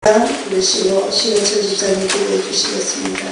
그러시고 시은철 집사님 기도해 주시겠습니다.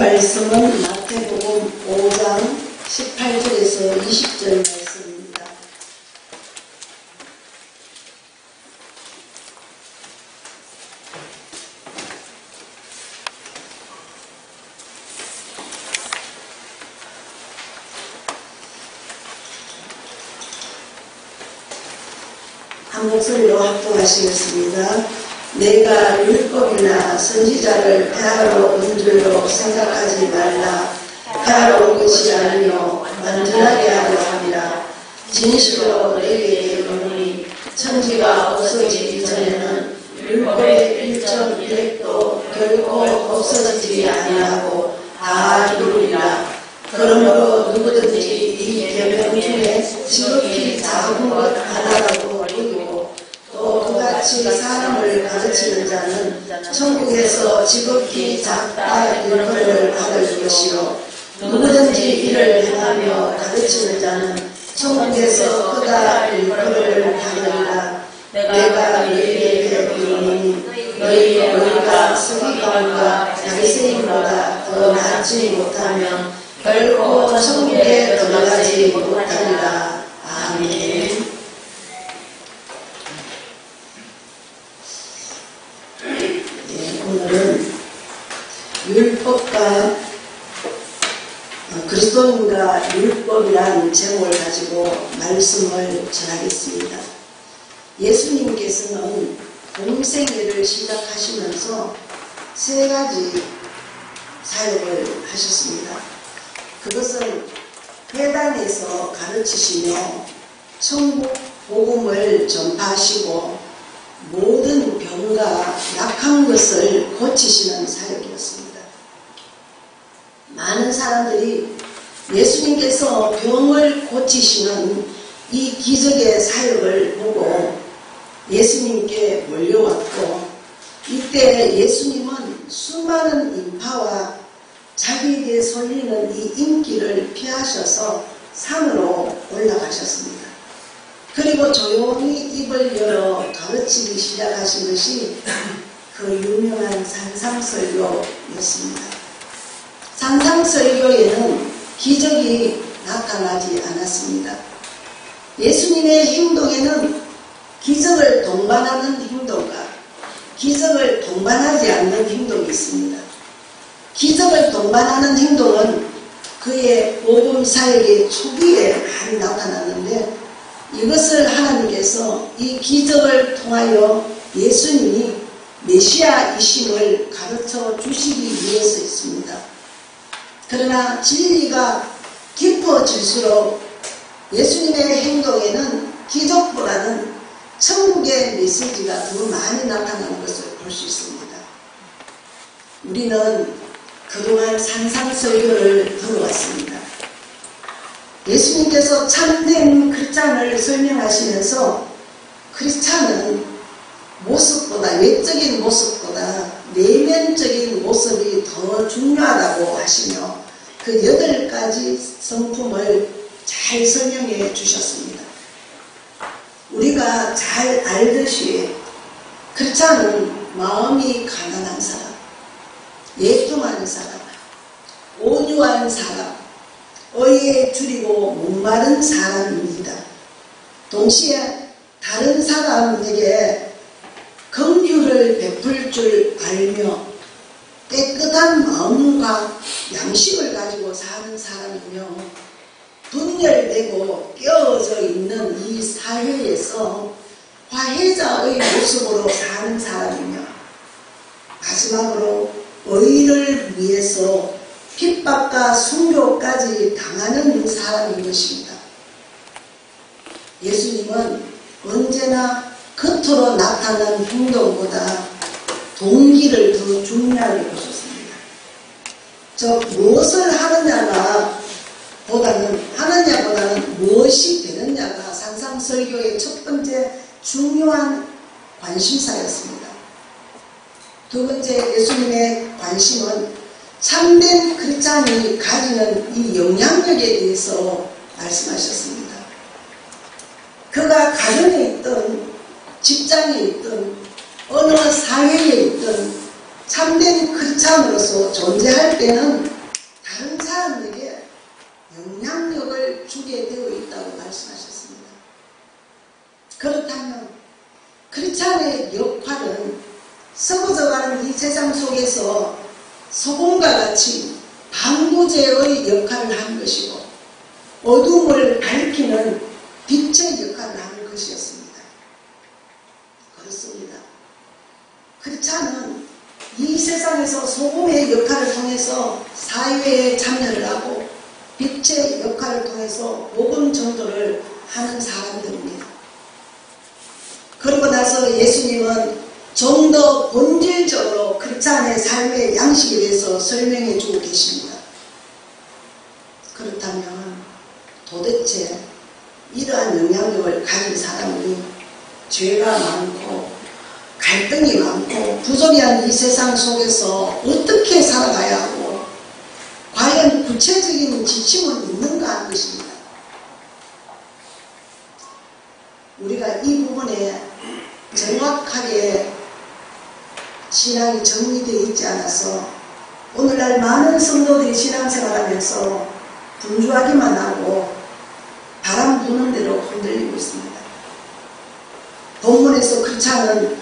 말씀은 마태복음 5장 18절에서 20절 말씀입니다. 한 목소리로 합독하시겠습니다. 내가 율법이나 선지자를 폐하러 온 줄로 생각하지 말라. 폐하러 온 것이 아니요 완전하게 하려 함이라. 진실로 내게 이르노니 천지가 없어지기 전에는 율법의 1.1획도 결코 없어지지 아니하고 다 이루리라. 그러므로 누구든지 이 계명 중에 지극히 작은 것 하나라도 어기고 또 그같이 사람을 가르치는 자는 천국에서 지극히 작다 일컬음을 받을 것이요 누구든지 이를 행하며 가르치는 자는 천국에서 크다 일컬음을 받으리라. 내가 너희에게 이르노니 너희가 서기관과 바리새인보다 더 낫지 못하면 결코 천국에 들어가지 못하리라. 아멘. 오늘은 율법과 그리스도인과 율법이라는 제목을 가지고 말씀을 전하겠습니다. 예수님께서는 공생애를 시작하시면서 세 가지 사역을 하셨습니다. 그것은 회당에서 가르치시며 천국 복음을 전파하시고 모든 병과 약한 것을 고치시는 사역이었습니다. 많은 사람들이 예수님께서 병을 고치시는 이 기적의 사역을 보고 예수님께 몰려왔고, 이때 예수님은 수많은 인파와 자기에게 쏠리는 이 인기를 피하셔서 산으로 올라가셨습니다. 그리고 조용히 입을 열어 가르치기 시작하신 것이 그 유명한 산상설교였습니다. 산상설교에는 기적이 나타나지 않았습니다. 예수님의 행동에는 기적을 동반하는 행동과 기적을 동반하지 않는 행동이 있습니다. 기적을 동반하는 행동은 그의 복음 사역의 초기에 많이 나타났는데, 이것을 하나님께서 이 기적을 통하여 예수님이 메시아이심을 가르쳐 주시기 위해서였습니다. 그러나 진리가 깊어질수록 예수님의 행동에는 기적보다는 천국의 메시지가 더 많이 나타나는 것을 볼 수 있습니다. 우리는 그동안 산상설교를 들어왔습니다. 예수님께서 참된 크리스찬을 설명하시면서 크리스찬은 모습보다, 외적인 모습보다 내면적인 모습이 더 중요하다고 하시며 그 8가지 성품을 잘 설명해 주셨습니다. 우리가 잘 알듯이 크리스찬은 마음이 가난한 사람, 예통한 사람, 온유한 사람, 의에 줄이고 목마른 사람입니다. 동시에 다른 사람에게 긍휼을 베풀 줄 알며 깨끗한 마음과 양심을 가지고 사는 사람이며, 분열되고 깨어져 있는 이 사회에서 화해자의 모습으로 사는 사람이며, 마지막으로 의를 위해서 핍박과 순교까지 당하는 사람인 것입니다. 예수님은 언제나 겉으로 나타난 행동보다 동기를 더 중요하게 보셨습니다. 무엇을 하느냐보다는 무엇이 되느냐가 산상설교의 첫 번째 중요한 관심사였습니다. 두 번째, 예수님의 관심은 참된 크리스찬이 가지는 이 영향력에 대해서 말씀하셨습니다. 그가 가정에 있든 직장에 있든 어느 사회에 있든 참된 크리스찬으로서 존재할 때는 다른 사람에게 영향력을 주게 되어 있다고 말씀하셨습니다. 그렇다면 크리스찬의 역할은 썩어져가는 이 세상 속에서 소금과 같이 방부제의 역할을 하는 것이고, 어둠을 밝히는 빛의 역할을 하는 것이었습니다. 그렇습니다. 크리스찬은 이 세상에서 소금의 역할을 통해서 사회에 참여를 하고 빛의 역할을 통해서 복음 전도를 하는 사람들입니다. 그러고 나서 예수님은 좀 더 본질적으로 크리스찬의 삶의 양식에 대해서 설명해 주고 계십니다. 그렇다면 도대체 이러한 영향력을 가진 사람이 죄가 많고 갈등이 많고 부조리한 이 세상 속에서 어떻게 살아가야 하고 과연 구체적인 지침은 있는가 하는 것입니다. 우리가 이 부분에 정확하게 신앙이 정리되어 있지 않아서 오늘날 많은 성도들이 신앙생활하면서 분주하기만 하고 바람 부는 대로 흔들리고 있습니다. 본문에서 크리스찬은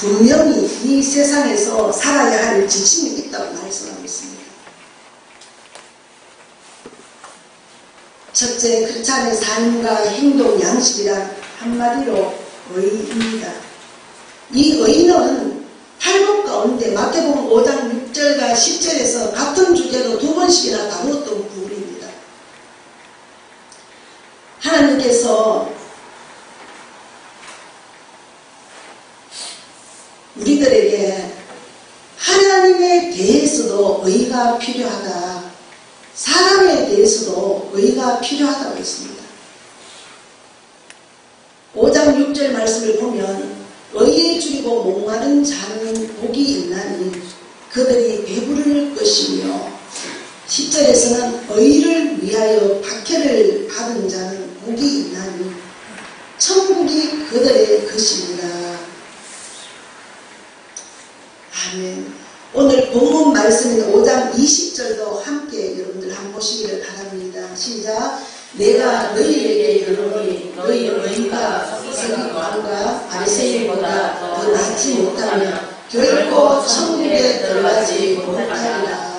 분명히 이 세상에서 살아야 할 지침이 있다고 말씀하고 있습니다. 첫째, 크리스찬의 삶과 행동 양식이란 한마디로 의입니다. 이 의는 팔복 가운데 마태복음 5장 6절과 10절에서 같은 주제로 두 번씩이나 다루었던 부분입니다. 하나님께서 우리들에게 하나님에 대해서도 의가 필요하다, 사람에 대해서도 의가 필요하다고 했습니다. 5장 6절 말씀을 보면 의에 줄이고 목마른 자는 복이 있나니 그들이 배부를 것이며, 10절에서는 의를 위하여 박해를 받은 자는 복이 있나니 천국이 그들의 것입니다. 아멘. 오늘 본문 말씀인 5장 20절도 함께 여러분들 한번 보시기를 바랍니다. 시작. 내가 너희에게 이르노니 너희 의가 서기관과 바리새인보다 더 낫지 못하면 결코 천국에 들어가지 못하리라.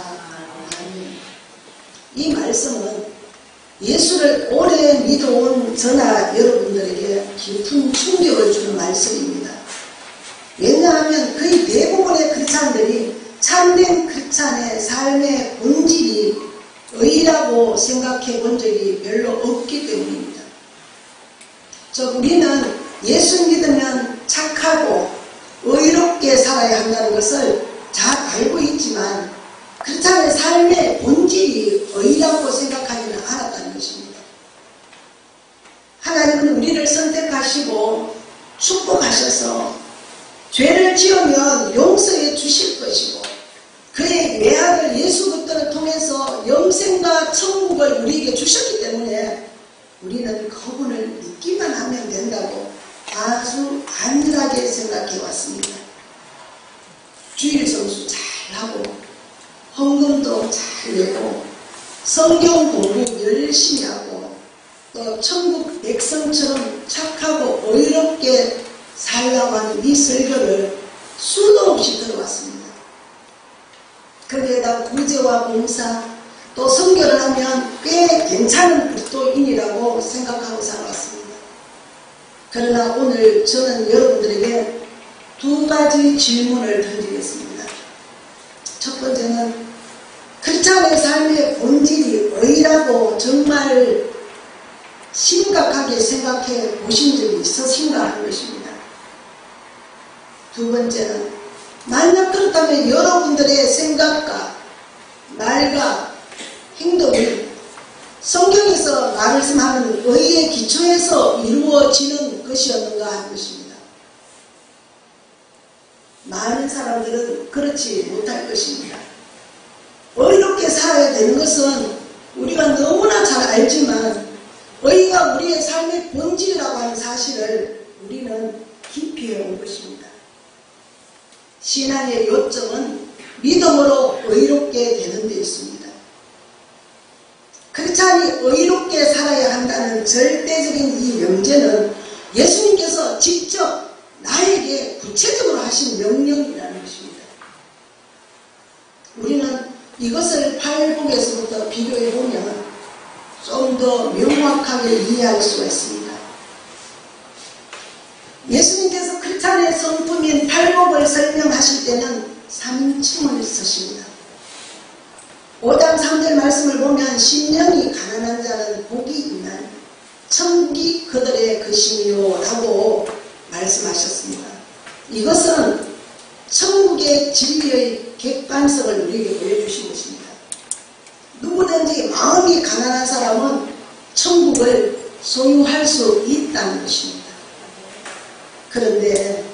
이 말씀은 예수를 오래 믿어온 저나 여러분들에게 깊은 충격을 주는 말씀입니다. 왜냐하면 거의 대부분의 크리스찬들이 참된 크리스찬의 삶의 본질이 의라고 생각해 본 적이 별로 없기 때문입니다. 우리는 예수 믿으면 착하고 의롭게 살아야 한다는 것을 잘 알고 있지만 크리스찬의 삶의 본질이 의라고 생각하지는 않았다는 것입니다. 하나님은 우리를 선택하시고 축복하셔서 죄를 지으면 용서해 주실 것이고, 그의 외아들 예수 그리스도를 통해서 영생과 천국을 우리에게 주셨기 때문에 우리는 그분을 믿기만 하면 된다고 아주 안일하게 생각해 왔습니다. 주일 성수 잘하고 헌금도 잘 내고 성경 공부 열심히 하고 또 천국 백성처럼 착하고 의롭게 살라고 하는 이 설교를 수도 없이 들어왔습니다. 거기에다 구제와 봉사 또 선교를 하면 꽤 괜찮은 그리스도인이라고 생각하고 살아왔습니다. 그러나 오늘 저는 여러분들에게 두 가지 질문을 던지겠습니다. 첫 번째는 크리스찬의 삶의 본질이 의라고 정말 심각하게 생각해 보신 적이 있으신가 하는 것입니다. 두 번째는 만약 그렇다면 여러분들의 생각과 말과 행동이 성경에서 말씀하는 의의 기초에서 이루어지는 것이었는가 하는 것입니다. 많은 사람들은 그렇지 못할 것입니다. 의롭게 살아야 되는 것은 우리가 너무나 잘 알지만 의가 우리의 삶의 본질이라고 하는 사실을 우리는 깊이 해온 것입니다. 신앙의 요점은 믿음으로 의롭게 되는 데 있습니다. 크리스찬이 의롭게 살아야 한다는 절대적인 이 명제는 예수님께서 직접 나에게 구체적으로 하신 명령이라는 것입니다. 우리는 이것을 팔복에서부터 비교해보면 좀 더 명확하게 이해할 수가 있습니다. 예수님께서 크리스찬의 성품인 팔복을 설명하실 때는 3인칭을 쓰십니다. 5장 3절 말씀을 보면 심령이 가난한 자는 복이 있나니 천국이 그들의 것이요 라고 말씀하셨습니다. 이것은 천국의 진리의 객관성을 우리에게 보여주신 것입니다. 누구든지 마음이 가난한 사람은 천국을 소유할 수 있다는 것입니다. 그런데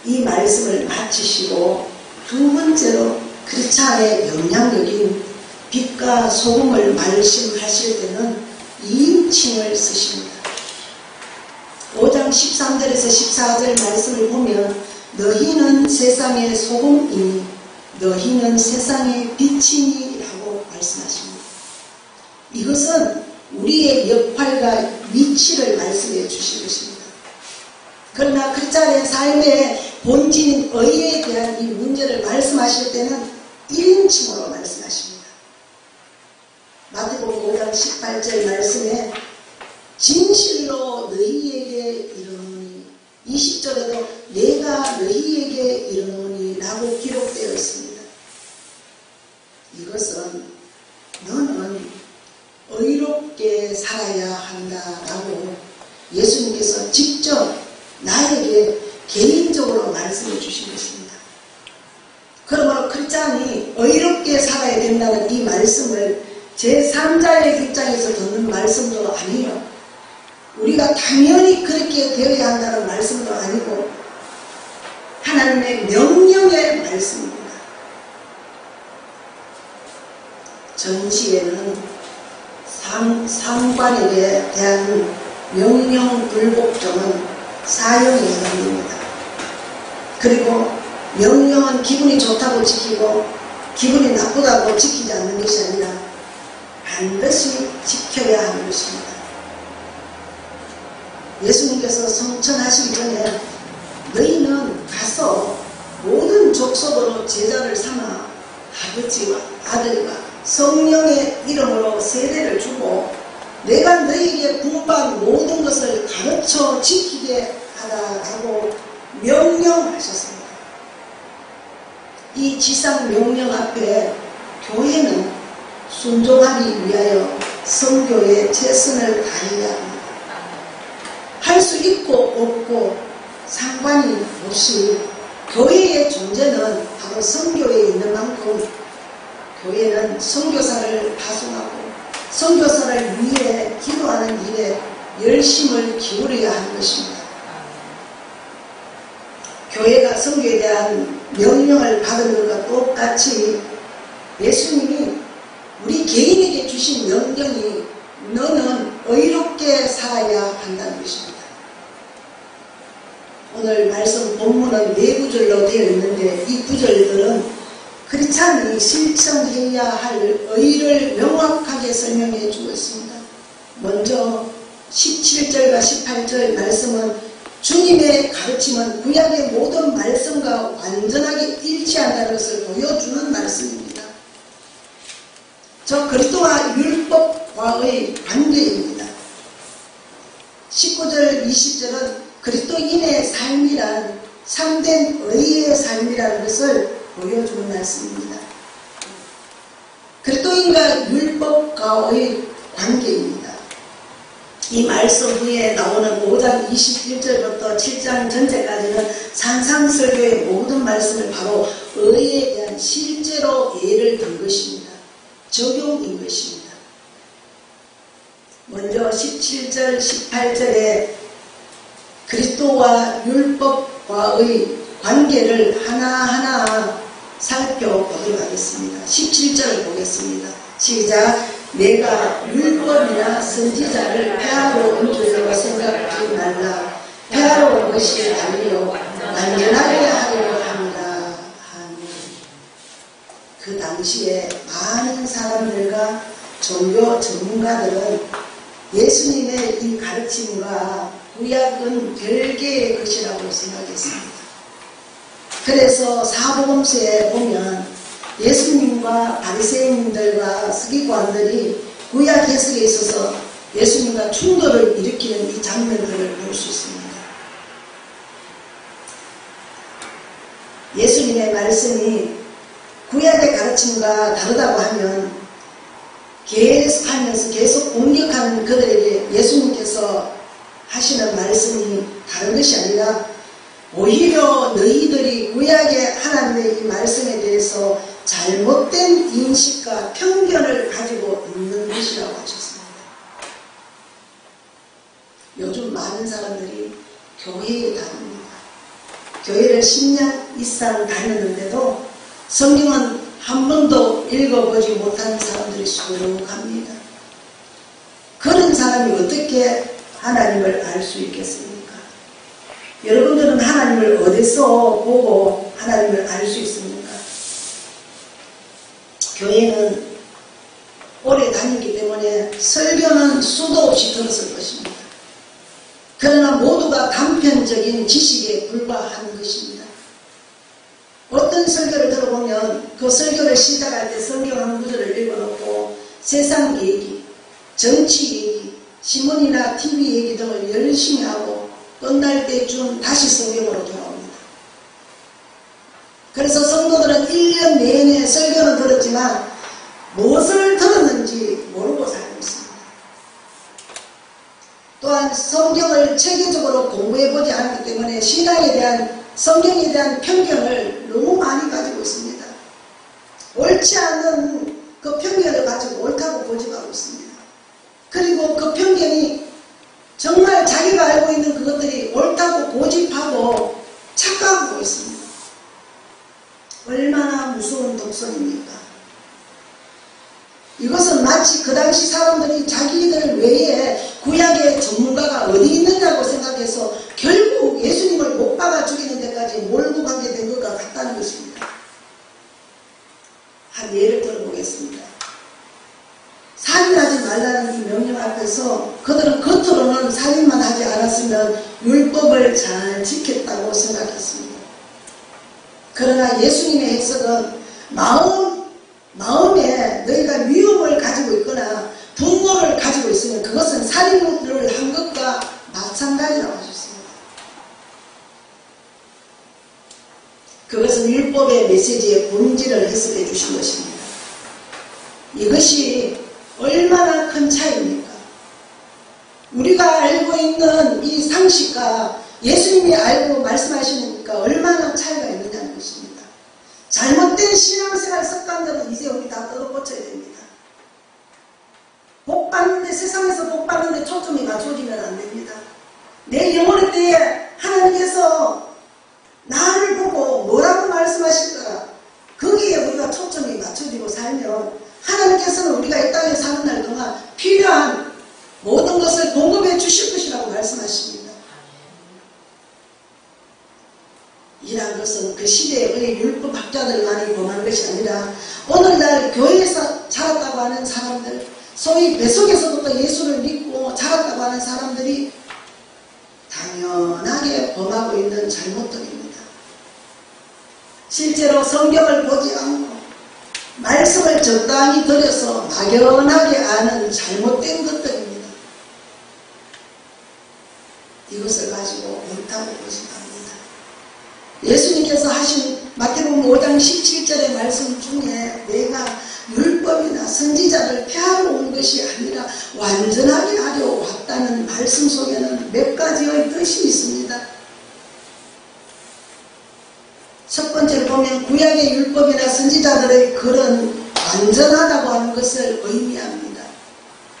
이 말씀을 마치시고 두 번째로 크리스찬의 영향력인 빛과 소금을 말씀하실 때는 2인칭을 쓰십니다. 5장 13절에서 14절 말씀을 보면 너희는 세상의 소금이니 너희는 세상의 빛이니 라고 말씀하십니다. 이것은 우리의 역할과 위치를 말씀해 주신 것입니다. 그러나 크리스찬의 삶의 본질인 대한 이 문제를 말씀하실 때는 1인칭으로 말씀하십니다. 마태복음 5장 18절 말씀에 진실로 너희에게 이르노니, 20절에도 내가 너희에게 이르노니 라고 기록되어 있습니다. 이것은 너는 의롭게 살아야 한다라고 예수님께서 직접 나에게 개인적으로 말씀해 주신 것입니다. 그러므로 크리스찬이 의롭게 살아야 된다는 이 말씀을 제3자의 입장에서 듣는 말씀도 아니에요. 우리가 당연히 그렇게 되어야 한다는 말씀도 아니고 하나님의 명령의 말씀입니다. 전시에는 상관에게 대한 명령 불복종은 사형에 해당됩니다. 그리고 명령은 기분이 좋다고 지키고 기분이 나쁘다고 지키지 않는 것이 아니라 반드시 지켜야 하는 것입니다. 예수님께서 성천하시기 전에 너희는 가서 모든 족속으로 제자를 삼아 아버지와 아들과 성령의 이름으로 세례를 주고 내가 너희에게 분부한 모든 것을 가르쳐 지키게 하라고 명령하셨습니다. 이 지상 명령 앞에 교회는 순종하기 위하여 선교에 최선을 다해야 합니다. 할 수 있고 없고 상관이 없이 교회의 존재는 바로 선교에 있는 만큼 교회는 선교사를 파송하고 선교사를 위해 기도하는 일에 열심을 기울여야 하는 것입니다. 교회가 선교에 대한 명령을 받은 것과 똑같이 예수님이 우리 개인에게 주신 명령이 너는 의롭게 살아야 한다는 것입니다. 오늘 말씀 본문은 4구절로 되어 있는데 이 구절들은 크리스찬이 실천해야 할 의를 명확하게 설명해 주고 있습니다. 먼저 17절과 18절 말씀은 주님의 가르침은 구약의 모든 말씀과 완전하게 일치한다는 것을 보여주는 말씀입니다. 저 그리스도와 율법과의 관계입니다. 19절 20절은 그리스도인의 삶이란 참된 의의 삶이라는 것을 보여주는 말씀입니다. 그리스도인과 율법과의 관계입니다. 이 말씀 후에 나오는 5장 21절부터 7장 전체까지는 산상설교의 모든 말씀을 바로 의에 대한 실제로 예를 든 것입니다. 적용인 것입니다. 먼저 17절 18절에 그리스도와 율법과의 관계를 하나하나 살펴보도록 하겠습니다. 17절을 보겠습니다. 시작. 내가 율법이나 선지자를 폐하러 온 줄로 생각하지 말라. 폐하러 온 것이 아니요 완전하게 하려고 합니다. 아멘. 그 당시에 많은 사람들과 종교 전문가들은 예수님의 이 가르침과 구약은 별개의 것이라고 생각했습니다. 그래서 사복음서에 보면 예수님과 바리새인들과 서기관들이 구약 해석에 있어서 예수님과 충돌을 일으키는 이 장면들을 볼 수 있습니다. 예수님의 말씀이 구약의 가르침과 다르다고 하면 계속하면서 계속 공격하는 그들에게 예수님께서 하시는 말씀이 다른 것이 아니라 오히려 너희들이 구약의 하나님의 이 말씀에 대해서 잘못된 인식과 편견을 가지고 있는 것이라고 하셨습니다. 요즘 많은 사람들이 교회에 다닙니다. 교회를 10년 이상 다녔는데도 성경은 한 번도 읽어보지 못한 사람들이 수록합니다. 그런 사람이 어떻게 하나님을 알 수 있겠습니까? 여러분들은 하나님을 어디서 보고 하나님을 알 수 있습니까? 교회는 오래 다니기 때문에 설교는 수도 없이 들었을 것입니다. 그러나 모두가 단편적인 지식에 불과한 것입니다. 설교를 들어보면 그 설교를 시작할 때 성경 한 구절을 읽어놓고 세상 얘기, 정치 얘기, 신문이나 TV 얘기 등을 열심히 하고 끝날 때쯤 다시 성경으로 돌아옵니다. 그래서 성도들은 1년 내내 설교는 들었지만 무엇을 들었는지 모르고 살고 있습니다. 또한 성경을 체계적으로 공부해보지 않기 때문에 신앙에 대한, 성경에 대한 편견을 너무 많이 가지고 있습니다. 옳지 않은 그 편견을 가지고 옳다고 고집하고 있습니다. 그리고 그 편견이 정말 자기가 알고 있는 그것들이 옳다고 고집하고 착각하고 있습니다. 얼마나 무서운 독선입니까? 이것은 마치 그 당시 사람들이 자기들 외에 구약의 전문가가 어디 있느냐고 생각해서 결국 예수님을 못 박아 죽이는 데까지 몰고 가게 된 것과 같다는 것입니다. 한 예를 들어보겠습니다. 살인하지 말라는 이 명령 앞에서 그들은 겉으로는 살인만 하지 않았으면 율법을 잘 지켰다고 생각했습니다. 그러나 예수님의 해석은 마음에 너희가 위험을 가지고 있거나 분노를 가지고 있으면 그것은 살인을 한 것과 마찬가지라고 하셨습니다. 그것은 율법의 메시지의 본질을 해석해 주신 것입니다. 이것이 얼마나 큰 차이입니까? 우리가 알고 있는 이 상식과 예수님이 알고 말씀하시니까 얼마나 차이가 있느냐는 것입니다. 잘못된 신앙생활 습관들은 이제 우리 다 뜯어고쳐야 됩니다. 복 받는데, 세상에서 복 받는데 초점이 맞춰지면 안 됩니다. 내 영혼의 때에 하나님께서 나를 보고 뭐라고 말씀하실까? 거기에 우리가 초점이 맞춰지고 살면 하나님께서는 우리가 이 땅에 사는 날 동안 필요한 모든 것을 공급해 주실 것이라고 말씀하십니다. 이란 것은 그 시대의 율법학자들만이 범한 것이 아니라 오늘날 교회에서 자랐다고 하는 사람들, 소위 뱃속에서부터 예수를 믿고 자랐다고 하는 사람들이 당연하게 범하고 있는 잘못들입니다. 실제로 성경을 보지 않고 말씀을 적당히 들여서 막연하게 아는 잘못된 것들입니다. 이것을 가지고 옳다고 고집합니다. 예수님께서 하신 마태복음 5장 17절의 말씀 중에 내가 율법이나 선지자를 폐하러 온 것이 아니라 완전하게 하려 왔다는 말씀 속에는 몇 가지의 뜻이 있습니다. 첫 번째로 보면 구약의 율법이나 선지자들의 글은 완전하다고 하는 것을 의미합니다.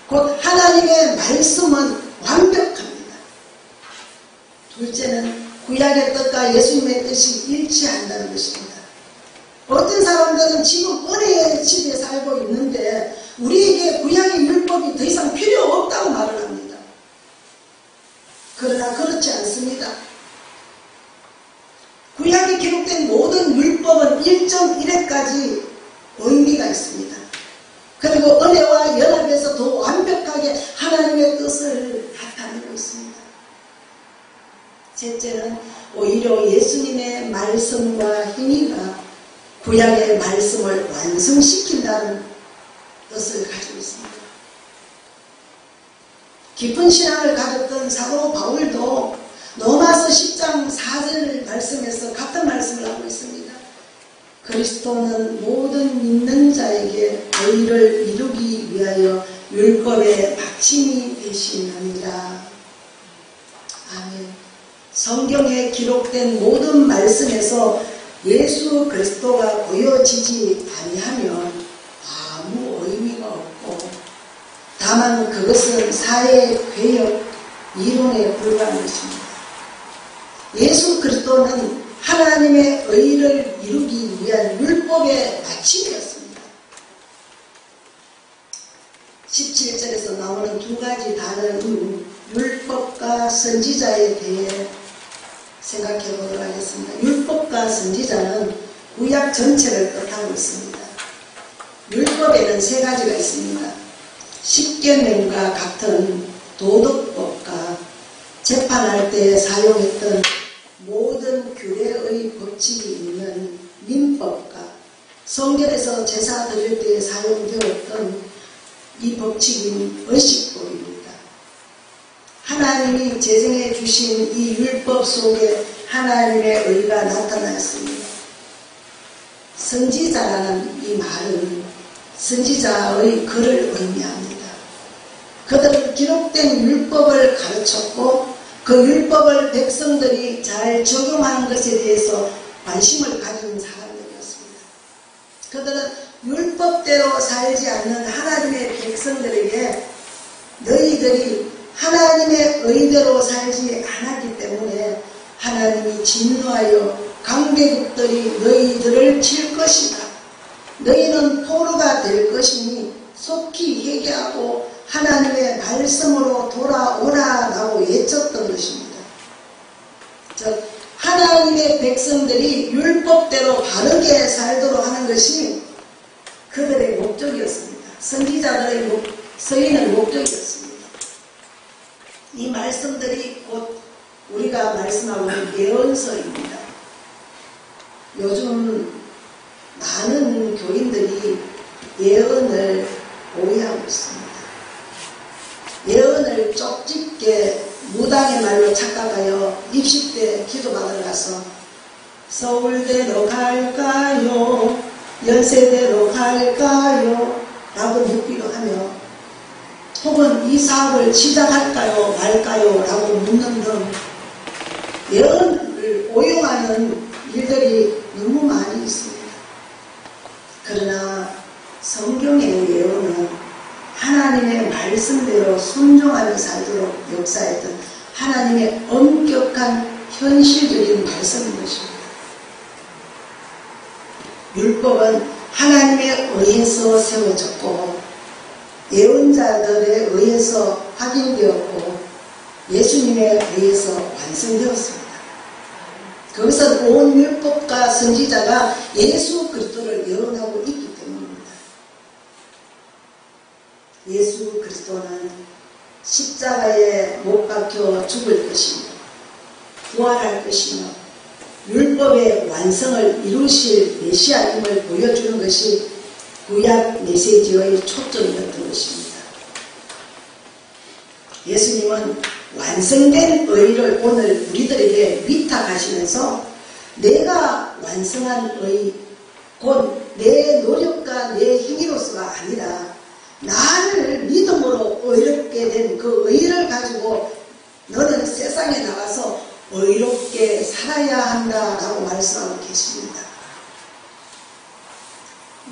곧 하나님의 말씀은 완벽합니다. 둘째는 구약의 뜻과 예수님의 뜻이 일치한다는 것입니다. 어떤 사람들은 지금 은혜의 시대에 살고 있는데 우리에게 구약의 율법이 더 이상 필요 없다고 말을 합니다. 그러나 그렇지 않습니다. 구약에 기록된 모든 율법은 1.1회까지 의미가 있습니다. 그리고 은혜와 연합에서 더 완벽하게 하나님의 뜻을 나타내고 있습니다. 셋째는 오히려 예수님의 말씀과 행위가 구약의 말씀을 완성시킨다는 뜻을 가지고 있습니다. 깊은 신앙을 가졌던 사도 바울도 로마서 10장 4절 말씀에서 같은 말씀을 하고 있습니다. 그리스도는 모든 믿는 자에게 의를 이루기 위하여 율법의 받침이 되시느니라. 아멘. 성경에 기록된 모든 말씀에서 예수 그리스도가 보여지지 아니하면 아무 의미가 없고 다만 그것은 사회 개혁 이론에 불과한 것입니다. 예수 그리스도는 하나님의 의를 이루기 위한 율법의 마침이었습니다. 17절에서 나오는 두 가지 단어는 율법과 선지자에 대해 생각해 보도록 하겠습니다. 율법과 선지자는 구약 전체를 뜻하고 있습니다. 율법에는 세 가지가 있습니다. 십계명과 같은 도덕법과 재판할 때 사용했던 모든 규례의 법칙이 있는 민법 율법과 성전에서 제사 드릴 때 사용되었던 이 법칙인 의식법입니다. 하나님이 제정해 주신 이 율법 속에 하나님의 의가 나타났습니다. 선지자라는 이 말은 선지자의 글을 의미합니다. 그들은 기록된 율법을 가르쳤고 그 율법을 백성들이 잘 적용하는 것에 대해서 관심을 가진 사람들이었습니다. 그들은 율법대로 살지 않는 하나님의 백성들에게 너희들이 하나님의 의대로 살지 않았기 때문에 하나님이 진노하여 강대국들이 너희들을 칠 것이다. 너희는 포로가 될 것이니 속히 회개하고 하나님의 말씀으로 돌아오라라고 외쳤던 것입니다. 즉 하나님의 백성들이 율법대로 바르게 살도록 하는 것이 그들의 목적이었습니다. 선지자들의 서인의 목적이었습니다. 이 말씀들이 곧 우리가 말씀하고 있는 예언서입니다. 요즘 많은 교인들이 예언을 오해하고 있습니다. 예언을 쪽집게 무당의 말로 착각하여 입시 때 기도받으러 가서 서울대로 갈까요? 연세대로 갈까요? 라고 묻기도 하며 혹은 이 사업을 시작할까요? 말까요? 라고 묻는 등 예언을 오용하는 일들이 너무 많이 있습니다. 그러나 성경의 예언은 하나님의 말씀대로 순종하며 살도록 역사했던 하나님의 엄격한 현실적인 말씀인 것입니다. 율법은 하나님에 의해서 세워졌고 예언자들에 의해서 확인되었고 예수님에 의해서 완성되었습니다. 그것은 온 율법과 선지자가 예수 그리스도를 예언하고 있기 때문입니다. 예수 그리스도는 십자가에 못 박혀 죽을 것이며 부활할 것이며 율법의 완성을 이루실 메시아임을 보여주는 것이 구약 메시지의 초점이었던 것입니다. 예수님은 완성된 의를 오늘 우리들에게 위탁하시면서 내가 완성한 의, 곧 내 노력과 내 힘으로서가 아니라 나를 믿음으로 의롭게 된 그 의를 가지고 너는 세상에 나가서 의롭게 살아야 한다라고 말씀하고 계십니다.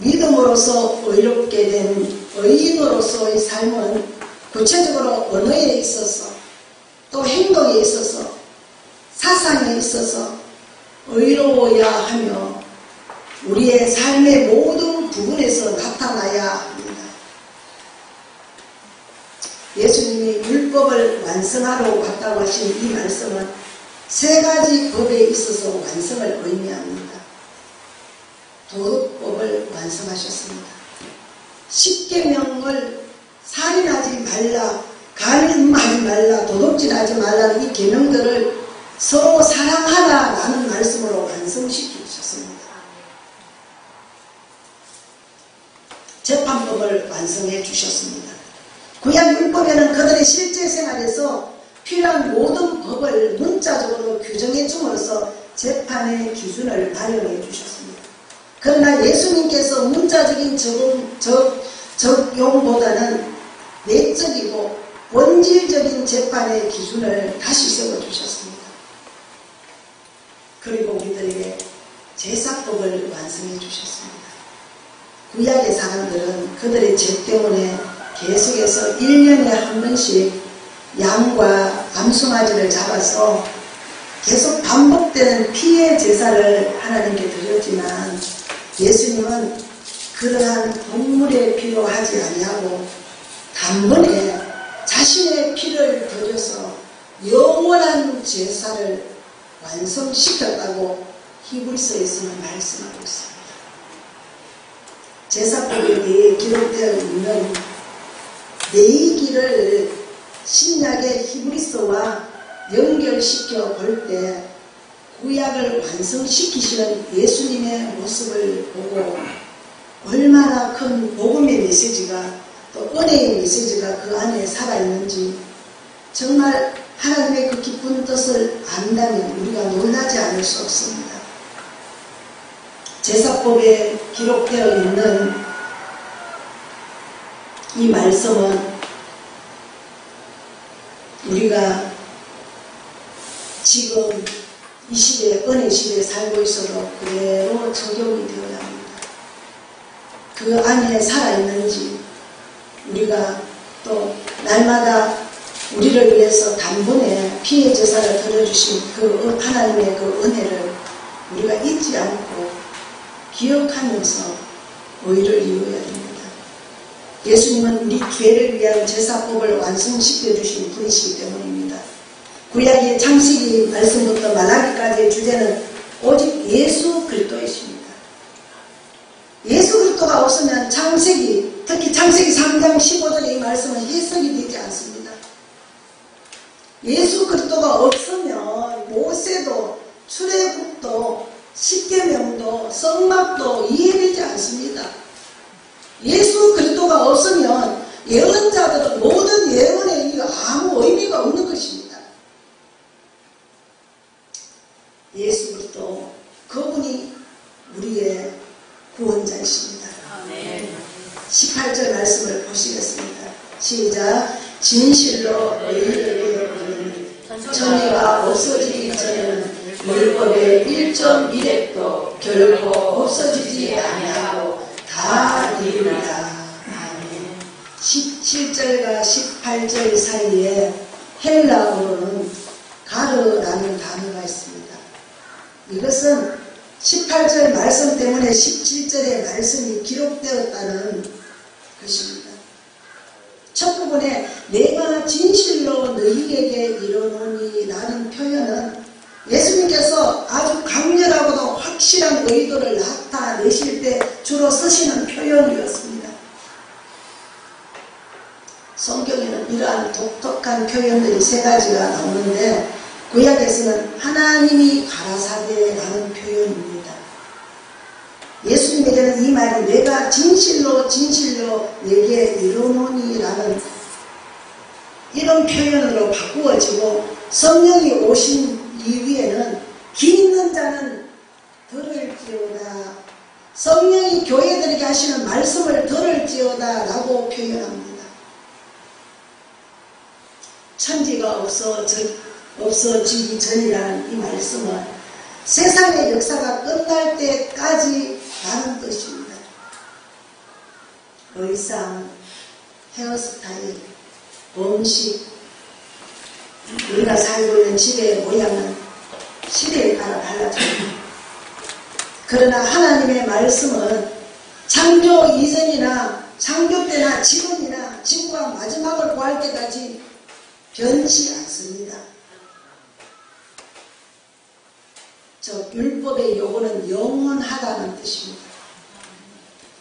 믿음으로서 의롭게 된 의인으로서의 삶은 구체적으로 언어에 있어서 또 행동에 있어서 사상에 있어서 의로워야 하며 우리의 삶의 모든 부분에서 나타나야 합니다. 예수님이 율법을 완성하러 왔다고 하신 이 말씀은 세 가지 법에 있어서 완성을 의미합니다. 도덕법을 완성하셨습니다. 십계명을 살인하지 말라, 간음하지 말라, 도둑질하지 말라는 이 계명들을 서로 사랑하라라는 말씀으로 완성시키셨습니다. 재판법을 완성해 주셨습니다. 구약 율법에는 그들의 실제 생활에서 필요한 모든 법을 문자적으로 규정해 줌으로써 재판의 기준을 마련해 주셨습니다. 그러나 예수님께서 문자적인 적용보다는 내적이고 본질적인 재판의 기준을 다시 세워주셨습니다. 그리고 우리들에게 제사법을 완성해 주셨습니다. 구약의 사람들은 그들의 죄 때문에 계속해서 1년에 한 번씩 양과 암송아지를 잡아서 계속 반복되는 피의 제사를 하나님께 드렸지만 예수님은 그러한 동물의 피로 하지 아니하고 단번에 자신의 피를 드려서 영원한 제사를 완성시켰다고 히브리서에서는 말씀하고 있습니다. 제사법에 대해 기록되어 있는 내이기를 신약의 히브리서와 연결시켜 볼 때 구약을 완성시키시는 예수님의 모습을 보고 얼마나 큰 복음의 메시지가 또 은혜의 메시지가 그 안에 살아있는지 정말 하나님의 그 깊은 뜻을 안다면 우리가 놀라지 않을 수 없습니다. 제사법에 기록되어 있는 이 말씀은 우리가 지금 이 시대에 은혜 시대에 살고 있어도 그대로 적용이 되어야 합니다. 그 안에 살아있는지 우리가 또 날마다 우리를 위해서 단번에 피의 제사를 드려주신 그 하나님의 그 은혜를 우리가 잊지 않고 기억하면서 의를 이루어야 됩니다. 예수님은 우리 죄를 위한 제사법을 완성시켜 주신 분이시기 때문입니다. 구약의 창세기 말씀부터 말라기까지의 주제는 오직 예수 그리스도이십니다. 예수 그리스도가 없으면 창세기, 특히 창세기 3장 15절의 이 말씀은 해석이 되지 않습니다. 예수 그리스도가 없으면 모세도 출애굽도 십계명도 성막도 이해되지 않습니다. 예수 그리스도가 없으면 예언자들은 모든 예언의 의미가 아무 의미가 없는 것입니다. 예수 그리스도 그분이 우리의 구원자이십니다. 18절 말씀을 보시겠습니다. 시작. 진실로 너희에게 이르노니 천리가 없어지기 전에는 율법의 1.1획도 결코 없어지지 아니하고 다 이루리라. 17절과 18절 사이에 헬라어로는 가르라는 단어가 있습니다. 이것은 18절 말씀 때문에 17절의 말씀이 기록되었다는 것입니다. 첫 부분에 내가 진실로 너희에게 이르노니 라는 표현은 예수님께서 아주 강렬하고도 확실한 의도를 나타내실 때 주로 쓰시는 표현이었습니다. 성경에는 이러한 독특한 표현들이 세 가지가 나오는데 구약에서는 하나님이 가라사대라는 표현입니다. 예수님에게는 이 말이 내가 진실로 진실로 내게 이르노니 라는 이런 표현으로 바꾸어지고 성령이 오신 이후에는 기 있는 자는 들을지어다, 성령이 교회들에게 하시는 말씀을 들을지어다 라고 표현합니다. 천지가 없어지기 전이라는 이 말씀은 세상의 역사가 끝날 때까지 라는 뜻입니다. 의상, 헤어스타일, 음식, 우리가 살고 있는 집의 모양은 시대에 따라 달라집니다. 그러나 하나님의 말씀은 창조 이전이나 창조 때나 지금이나 지구가 마지막을 구할 때까지 변치 않습니다. 저 율법의 요구는 영원하다는 뜻입니다.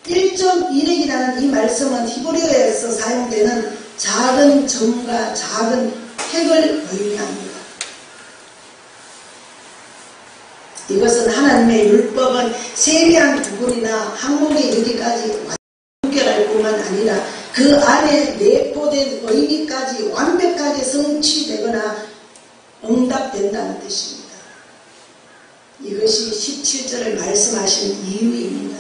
1.1획이라는 이 말씀은 히브리어에서 사용되는 작은 점과 작은 획을 의미합니다. 이것은 하나님의 율법은 세밀한 부분이나 항목에 이르기까지 완결할 뿐만 아니라 그 안에 내포된 의미까지 완벽하게 성취되거나 응답된다는 뜻입니다. 이것이 17절을 말씀하신 이유입니다.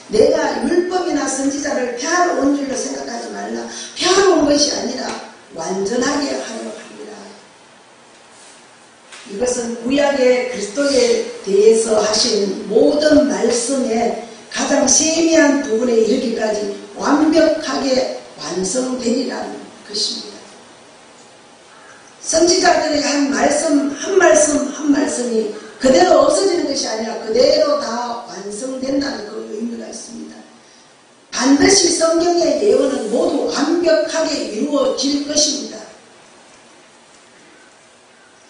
내가 율법이나 선지자를 폐하러 온 줄로 생각하지 말라. 폐하러 온 것이 아니라 완전하게 하려 합니다. 이것은 구약의 그리스도에 대해서 하신 모든 말씀의 가장 세미한 부분에 이르기까지 완벽하게 완성되리라는 것입니다. 선지자들이 한 말씀 한 말씀이 그대로 없어지는 것이 아니라 그대로 다 완성된다는 그 의미가 있습니다. 반드시 성경의 예언은 모두 완벽하게 이루어질 것입니다.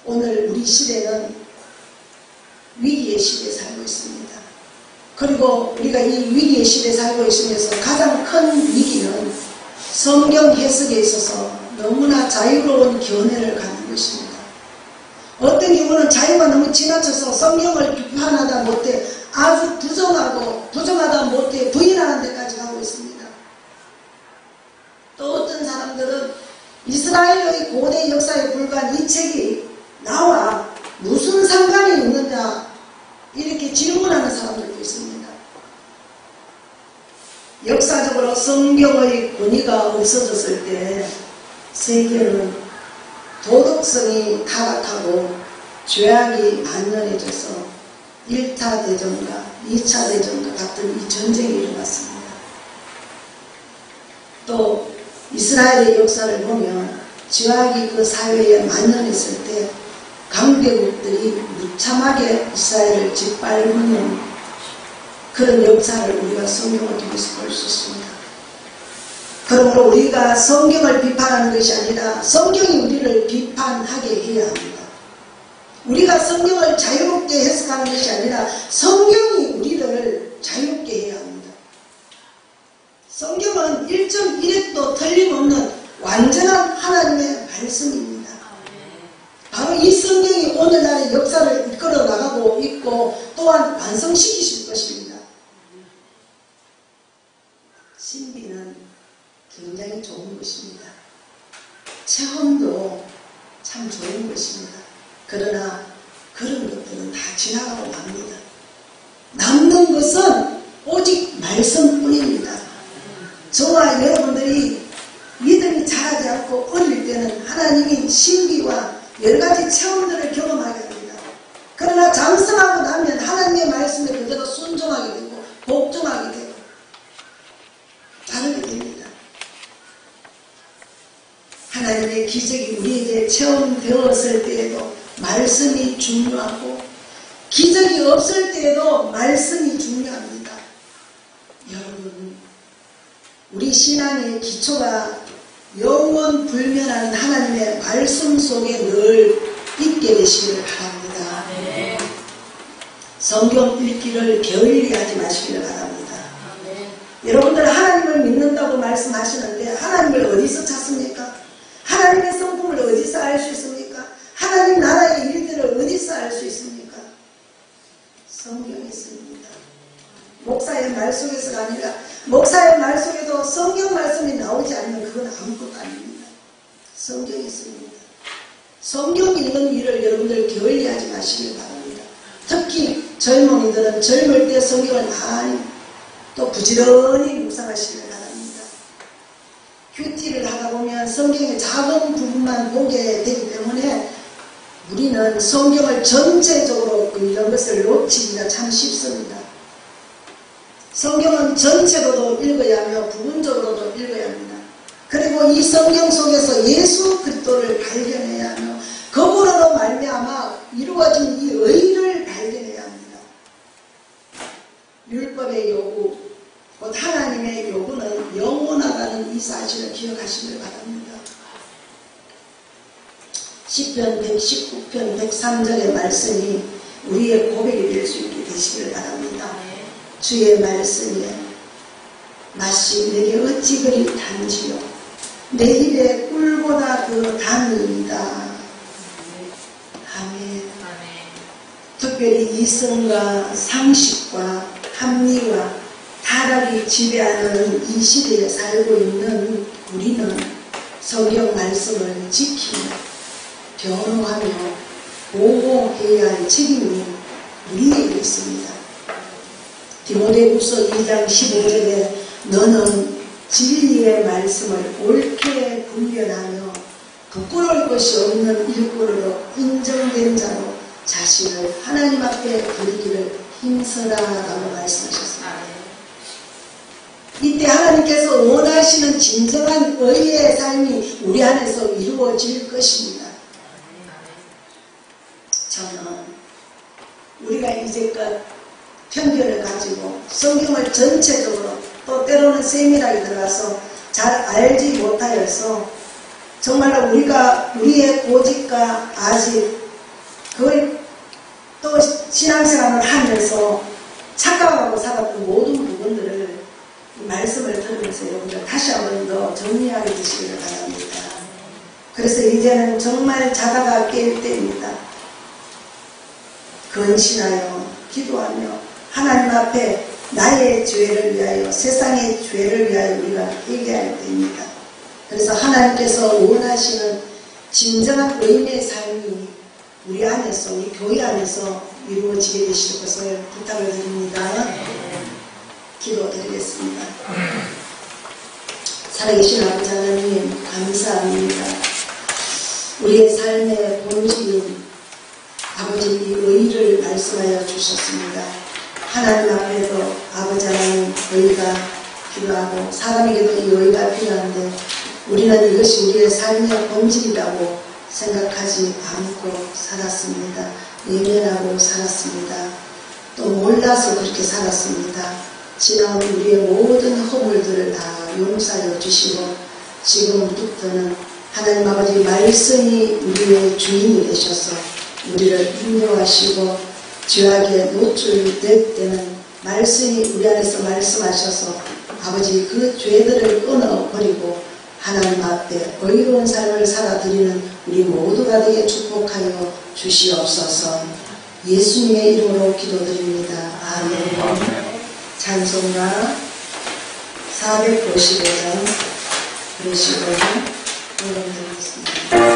오늘 우리 시대는 위기의 시대에 살고 있습니다. 그리고 우리가 이 위기의 시대에 살고 있으면서 가장 큰 위기는 성경 해석에 있어서 너무나 자유로운 견해를 갖는 것입니다. 어떤 경우는 자유가 너무 지나쳐서 성경을 비판하다 못해 아주 부정하다 못해 부인하는 데까지 가고 있습니다. 또 어떤 사람들은 이스라엘의 고대 역사에 불과한 이 책이 나와 무슨 상관이 있느냐 이렇게 질문하는 사람들도 있습니다. 역사적으로 성경의 권위가 없어졌을 때 세계는 도덕성이 타락하고 죄악이 만연해져서 1차 대전과 2차 대전과 같은 이 전쟁이 일어났습니다. 또 이스라엘의 역사를 보면 죄악이 그 사회에 만연했을 때 강대국들이 무참하게 이스라엘을 짓밟는 그런 역사를 우리가 성경을 통해서 볼 수 있습니다. 그러므로 우리가 성경을 비판하는 것이 아니라 성경이 우리를 비판하게 해야 합니다. 우리가 성경을 자유롭게 해석하는 것이 아니라 성경이 우리를 자유롭게 해야 합니다. 성경은 1.1획도 틀림없는 완전한 하나님의 말씀입니다. 바로 이 성경이 오늘날의 역사를 이끌어 나가고 있고 또한 완성시키실 것입니다. 신비는 굉장히 좋은 것입니다. 체험도 참 좋은 것입니다. 그러나 그런 것들은 다 지나가고 맙니다. 남는 것은 오직 말씀뿐입니다. 저와 여러분들이 믿음이 자라지 않고 어릴 때는 하나님이 신비와 여러가지 체험들을 경험하게 합니다. 그러나 장성하고 나면 하나님의 말씀에 그대로 순종하게 되고 복종하게 되고 다르게 됩니다. 하나님의 기적이 우리에게 체험되었을 때에도 말씀이 중요하고 기적이 없을 때에도 말씀이 중요합니다. 여러분, 우리 신앙의 기초가 영원 불변하는 하나님의 말씀 속에 늘 있게 되시기를 바랍니다. 성경 읽기를 게을리하지 마시기를 바랍니다. 여러분들 하나님을 믿는다고 말씀하시는데 하나님을 어디서 찾습니까? 하나님의 성품을 어디서 알 수 있습니까? 하나님 나라의 일들을 어디서 알 수 있습니까? 성경에 있습니다. 목사의 말 속에서가 아니라 목사의 말 속에도 성경 말씀이 나오지 않으면 그건 아무것도 아닙니다. 성경에 있습니다. 성경 읽는 일을 여러분들 게을리하지 마시길 바랍니다. 특히 젊은이들은 젊을 때 성경을 많이 또 부지런히 묵상하시길 바랍니다. 큐티를 하다 보면 성경의 작은 부분만 보게 되기 때문에 우리는 성경을 전체적으로 이런 것을 놓치기가 참 쉽습니다. 성경은 전체로도 읽어야 하며 부분적으로도 읽어야 합니다. 그리고 이 성경 속에서 예수 그리스도를 발견해야 하며 그분으로 말미암아 이루어진 이 의를 발견해야 합니다. 율법의 요구, 곧 하나님의 요구는 영원하다는 이 사실을 기억하시길 바랍니다. 시편 119편 103절의 말씀이 우리의 고백이 될 수 있게 되시길 바랍니다. 주의 말씀에 맛이 내게 어찌 그리 단지요 내 입에 꿀보다 더 단이다. 아멘. 특별히 이성과 상식과 합리와 타락이 지배하는 이 시대에 살고 있는 우리는 성경 말씀을 지키며 변호하며 보호해야 할 책임이 우리에게 있습니다. 디모데후서 2장 15절에 너는 진리의 말씀을 옳게 분별하며 부끄러울 것이 없는 일꾼으로 인정된 자로 자신을 하나님 앞에 드리기를 힘써라라고 말씀하셨습니다. 이때 하나님께서 원하시는 진정한 의의 삶이 우리 안에서 이루어질 것입니다. 저는 우리가 이제껏 편견을 가지고 성경을 전체적으로 또 때로는 세밀하게 들어가서 잘 알지 못하여서 정말로 우리가 우리의 고집과 아집 그걸 또 신앙생활을 하면서 착각하고 살았던 모든 부분들을 이 말씀을 들으면서 여러분들 다시 한 번 더 정리하게 되시기를 바랍니다. 그래서 이제는 정말 자다가 깰 때입니다. 근신하여 기도하며 하나님 앞에 나의 죄를 위하여 세상의 죄를 위하여 우리가 회개할 때입니다. 그래서 하나님께서 원하시는 진정한 의인의 삶이 우리 안에서, 우리 교회 안에서 이루어지게 되실 것을 부탁을 드립니다. 기도드리겠습니다. 살아계신 아버지 하나님 감사합니다. 우리의 삶의 본질인 아버지 이 의를 말씀하여 주셨습니다. 하나님 앞에서 아버지 하나님 의가 필요하고 사람에게도 이 의가 필요한데 우리는 이것이 우리의 삶의 본질이라고 생각하지 않고 살았습니다. 외면하고 살았습니다. 또 몰라서 그렇게 살았습니다. 지나온 우리의 모든 허물들을 다 용서하여 주시고 지금부터는 하나님 아버지 말씀이 우리의 주인이 되셔서 우리를 인도하시고 죄악에 노출될 때는 말씀이 우리 안에서 말씀하셔서 아버지 그 죄들을 끊어버리고 하나님 앞에 의로운 삶을 살아드리는 우리 모두가 되게 축복하여 주시옵소서. 예수님의 이름으로 기도드립니다. 아멘. 찬송가 455장 55장 올려드리겠습니다.